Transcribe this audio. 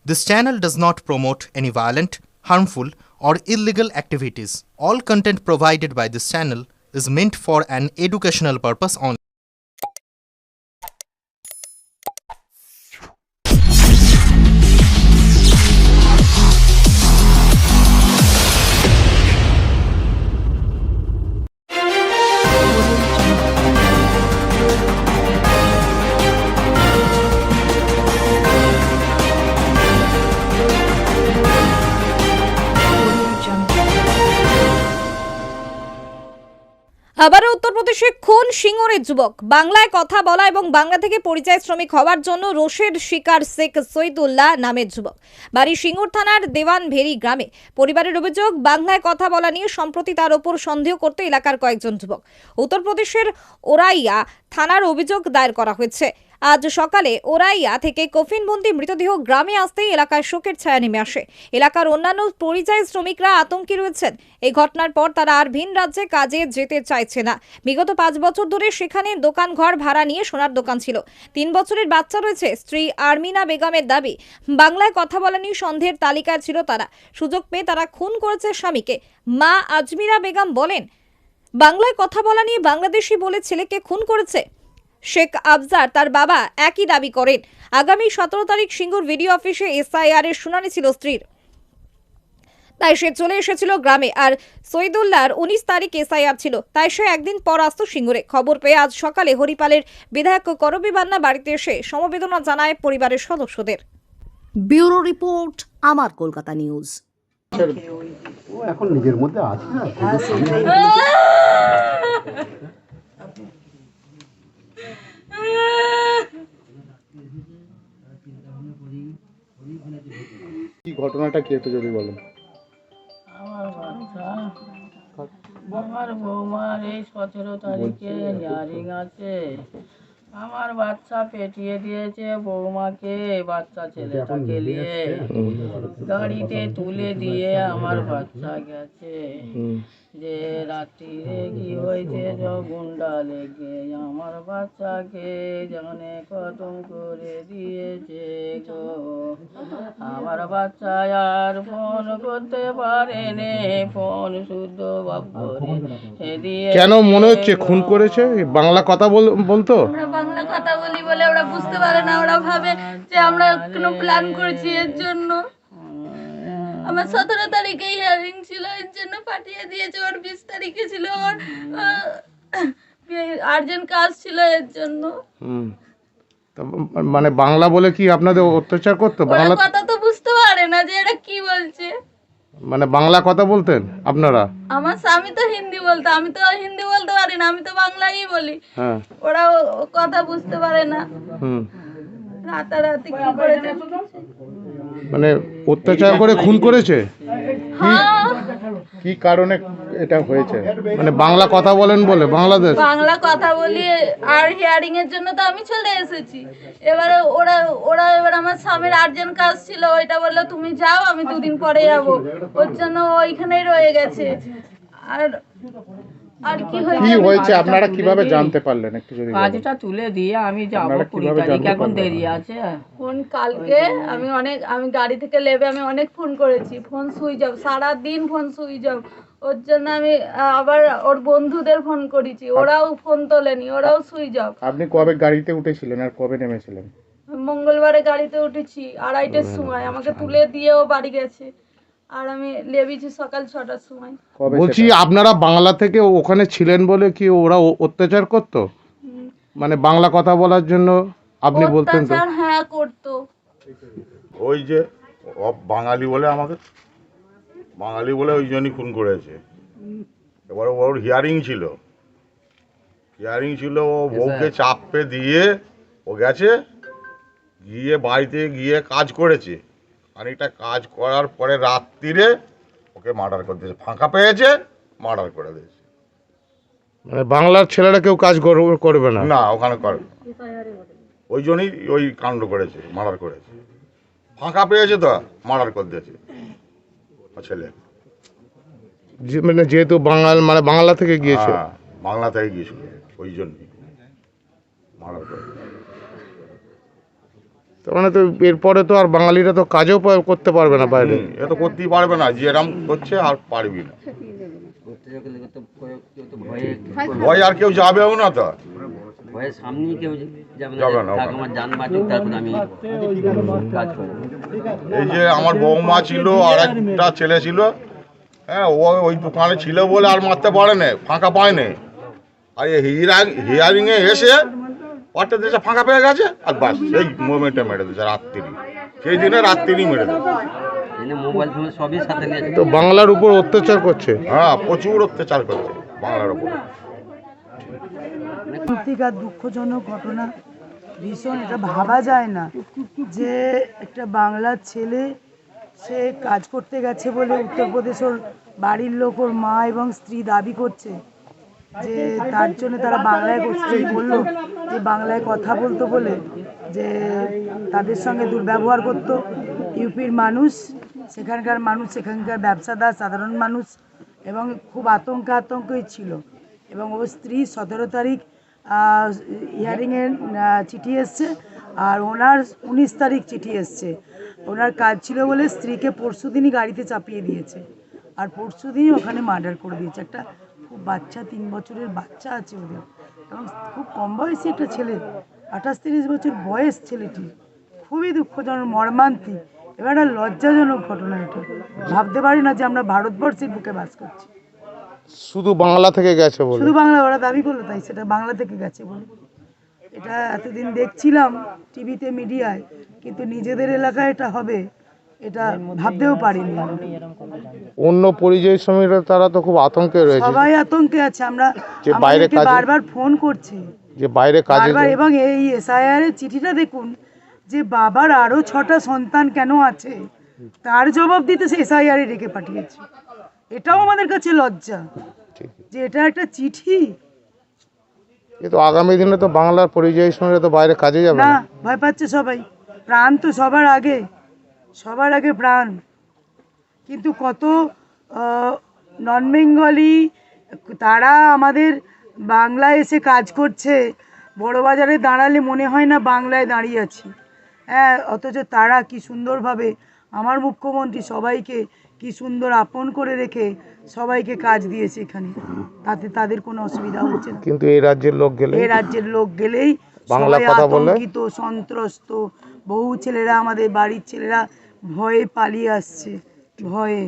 This channel does not promote any violent, harmful, or illegal activities. All content provided by this channel is meant for an educational purpose only. আবারও উত্তরপ্রদেশে খুন সিঙ্গুরের যুবক। বাংলায় কথা বলা এবং বাংলা থেকে পরিযায়ী শ্রমিক হওয়ার জন্য রোষের শিকার শেখ সৈদুল্লাহ নামের যুবক। বাড়ি সিঙ্গুর থানার দেওয়ানভেরি গ্রামে। পরিবারের অভিযোগ, বাংলায় কথা বলা নিয়ে সম্প্রতি তার ওপর সন্দেহ করতে এলাকার কয়েকজন যুবক। উত্তরপ্রদেশের ওরাইয়া থানার অভিযোগ দায়ের করা হয়েছে। আজ সকালে ওরাইয়া থেকে কফিনবন্দি মৃতদেহ গ্রামে আসতেই এলাকায় শোকের ছায়া নেমে আসে। এলাকার অন্যান্য পরিযায়ী শ্রমিকরা আতঙ্কে রয়েছেন। এই ঘটনার পর তারা আর ভিন রাজ্যে কাজে যেতে চাইছে না। বিগত 5 বছর ধরে সেখানে দোকান ঘর ভাড়া নিয়ে সোনার দোকান ছিল। 3 বছরের বাচ্চা রয়েছে। স্ত্রী আরমিনা বেগমের দাবি, বাংলায় কথা বলা নিয়ে সন্দেহের তালিকায় ছিল তারা। সুযোগ পেয়ে তারা খুন করেছে স্বামীকে। মা আজমিরা বেগম বলেন, বাংলায় কথা বলা নিয়ে বাংলাদেশি বলে ছেলেকে খুন করেছে। শেখ আফজার তার বাবা একই দাবি করেন। আগামী 17 তারিখ সিঙ্গুর ভিডিও অফিসে এসআইআর এর শুনানি ছিল স্ত্রীর, তাই সে চলে এসেছিল গ্রামে। আর সৈদুল্লাহর 19 তারিখ এসআইআর ছিল, তাই সে একদিন পর আসতো সিঙ্গুরে। খবর পেয়ে আজ সকালে হরিপালের বিধায়ক করবী বান্না বাড়িতে এসে সমবেদনা জানায় পরিবারের সদস্যদের। ব্যুরো রিপোর্ট, আমার কলকাতা নিউজ। ও এখন নিজের মধ্যে আছে না। কি ঘটনাটা কি একটু যদি বলেন। আমার বৌমার এই 17 তারিখে হিয়ারিং আছে। আমার বাচ্চা পেটিয়ে দিয়েছে বৌমাকে, বাচ্চা ছেলেটাকে নিয়ে গাড়িতে তুলে দিয়ে আমার বাচ্চা গেছে। যে রাত্রিরে কি হয়েছে, গুন্ডা লেগে আমার বাচ্চাকে জানে খতম করে দিয়েছে গো। আমার বাচ্চা আর ফোন করতে পারেনি, ফোন শুদ্ধ বাপ করে দিয়ে। কেন মনে হচ্ছে খুন করেছে? বাংলা কথা বলতো? আমরা বাংলা কথা বলি বলে ওরা বুঝতে পারে না। ওরা ভাবে যে আমরা কোনো প্ল্যান করেছি এর জন্য। আমার 17 তারিখে হিয়ারিং ছিল, এর জন্য পাঠিয়ে দিয়েছে। ওর 20 তারিখে ছিল, ওর আর্জেন্ট কাজ ছিল এর জন্য। মানে বাংলা বলে কি আপনাদের অত্যাচার করতো? বাংলা কথা তো বুঝতে পারে না যে এরা কি বলছে। মানে বাংলা কথা বলতেন আপনারা? আমার স্বামী তো হিন্দি বলতো, আমি তো হিন্দি বলতে পারি না, আমি তো বাংলাই বলি। হ্যাঁ, ওরা কথা বুঝতে পারে না। রাতারাতি কি করেছে, মানে অত্যাচার করে খুন করেছে। হ্যাঁ কি কারণে এটা হয়েছে? মানে বাংলা কথা বলেন বলে? বাংলাদেশ বাংলা কথা বলি আর হিয়ারিং এর জন্য তো আমি চলে এসেছি। এবারে ওরা এবার আমার স্বামীর আর্জেন্ট কাজ ছিল, ওইটা বললো তুমি যাও, আমি 2 দিন পরে যাব। ওর জন্য ওইখানেই রয়ে গেছে। আর কি হয়েছে আপনারা কিভাবে জানতে পারলেন একটু যদি বলেন? কাজটা তুলে দিয়ে আমি যাব 20 তারিখ, এখন দেরি আছে। ফোন কালকে আমি গাড়ি থেকে নেমে আমি অনেক ফোন করেছি, ফোন সুইচ অফ, সারাদিন ফোন সুইচ অফ। ওর জন্য আমি আবার ওর বন্ধুদের ফোন করেছি, ওরাও ফোন তোলেনি, ওরাও সুইচ অফ। আপনি কবে গাড়িতে উঠেছিলেন আর কবে নেমেছিলেন? মঙ্গলবারে গাড়িতে উঠেছি 2:30টার সময়, আমাকে তুলে দিয়ে ও বাড়ি গেছে। আর আমি লেবেছি সকাল 6টার সময়। বলছি আপনারা বাংলা থেকে ওখানে ছিলেন বলে কি ওরা অত্যাচার করতো? মানে বাংলা কথা বলার জন্য আপনি বলতেন তো? অত্যাচার হ্যাঁ করতো। ওই যে বাঙালি বলে, আমাকে বাঙালি বলে ওই জন্যই খুন করেছে। এবার ওর হিয়ারিং ছিল, ও বউকে চাপে দিয়ে ও গেছে, গিয়ে বাড়িতে গিয়ে কাজ করেছে। খানিকটা কাজ করার পরে রাত্রিরে ওকে মার্ডার করে দিয়েছে, ফাঁকা পেয়েছে, মার্ডার করে দিয়েছে। মানে বাংলার ছেলেরা কেউ কাজ করবে না? না, ওখানে করে না। ওই জন্যই ওই কাণ্ড করেছে, মার্ডার করেছে। ফাঁকা পেয়েছে তো মার্ডার করে দিয়েছে ছেলে। মানে যেহেতু বাংলা থেকে গিয়েছে। হ্যাঁ, বাংলা থেকে গিয়েছিল, ওই জন্যই মার্ডার করে। তার মানে তো এরপরে তো আর বাঙালিরা তো কাজও করতে পারবে না বাইরে। এ তো করতেই পারবে না, যে এরম করছে আর পারবি না। ভয় আর কেউ যাবেও না তো, ভয়ের সামনে কেউ যাবে যাবে না, না থাক আমার জান বাঁচুক তারপর আমি কাজ করবো। এই যে আমার বৌমা ছিল আর একটা ছেলে ছিল, হ্যাঁ, ও ওই দোকানে ছিল বলে আর মারতে পারে না, ফাঁকা পায় না। আর এই হিয়ারিংয়ে এসে ওটা দেশে ফাঁকা পেয়ে গেছে, আর বাস সেই মোমেন্টে মেরে দিয়েছে রাত্রি, সেই দিনে রাত্রি মেরে দেবে। এনে মোবাইল ফোন সবই সাথে গেছে। তো বাংলার উপর অত্যাচার করছে। হ্যাঁ, প্রচুর অত্যাচার করছে বাংলার উপরে। সত্যিকার দুঃখজনক ঘটনা, ভীষণ। এটা ভাবা যায় না যে একটা বাংলার ছেলে সে কাজ করতে গেছে বলে উত্তরপ্রদেশ ওর বাড়ির লোক, ওর মা এবং স্ত্রী দাবি করছে যে তার জন্য তারা বাংলায় স্ত্রী বললো যে বাংলায় কথা বলতো বলে যে তাদের সঙ্গে দুর্ব্যবহার করতো। ইউপির মানুষ, সেখানকার মানুষ, সেখানকার ব্যবসাদার, সাধারণ মানুষ এবং খুব আতঙ্কই ছিল। এবং ওর স্ত্রী 17 তারিখ হিয়ারিংয়ের চিঠি এসছে, আর ওনার 19 তারিখ চিঠি এসছে। ওনার কাজ ছিল বলে স্ত্রীকে পরশুদিনই গাড়িতে চাপিয়ে দিয়েছে, আর পরশুদিনই ওখানে মার্ডার করে দিয়েছে। একটা খুব বাচ্চা, 3 বছরের বাচ্চা আছে ওদের, এবং খুব কম বয়সী একটা ছেলে, 28-30 বছর বয়স ছেলেটি। খুবই দুঃখজনক, মর্মান্তিক, এবার একটা লজ্জাজনক ঘটনা। এটা ভাবতে পারি না যে আমরা ভারতবর্ষের বুকে বাস করছি। শুধু বাংলা থেকে গেছে বলে, শুধু বাংলা, ওরা দাবি করলো তাই, সেটা বাংলা থেকে গেছে বলে। এটা এতদিন দেখছিলাম টিভিতে, মিডিয়ায়, কিন্তু নিজেদের এলাকায় এটা হবে এটা ভাবতেও পারিনি। অন্য পরিযায়ী শ্রমিকরা তারা তো খুব আতঙ্কে রয়েছে, সবাই আতঙ্কে আছে। আমরা যে বাইরে আমাদেরকে কাজে- বারবার ফোন করছি, যে বাইরে কাজে বারবার। এবং এই এসআইআর এর চিঠিটা দেখুন, যে বাবার আরো 6টা সন্তান কেন আছে তার জবাব দিতে সে এসআইআর এ রেখে পাঠিয়েছে। এটাও আমাদের কাছে লজ্জা যে এটা একটা চিঠি। এ তো আগামী দিনে তো বাংলার পরিযায়ী শ্রমিকরা তো বাইরে কাজে যাবে না, না। ভয় পাচ্ছে সবাই। প্রাণ তো সবার আগে, সবার আগে প্রাণ। কিন্তু কত নন বেঙ্গলি তারা আমাদের বাংলায় এসে কাজ করছে, বড় বাজারে দাঁড়ালে মনে হয় না বাংলায় দাঁড়িয়ে আছি। হ্যাঁ, অথচ তারা কি সুন্দরভাবে, আমার মুখ্যমন্ত্রী সবাইকে কি সুন্দর আপন করে রেখে সবাইকে কাজ দিয়েছে এখানে, তাতে তাদের কোনো অসুবিধা হচ্ছে না। কিন্তু এই রাজ্যের লোক গেলে, এই রাজ্যের লোক গেলেই বাংলা সবাই কথা বললে? আতঙ্কিত, সন্ত্রস্ত। বহু ছেলেরা, আমাদের বাড়ির ছেলেরা ভয়ে পালিয়ে আসছে, ভয়ে।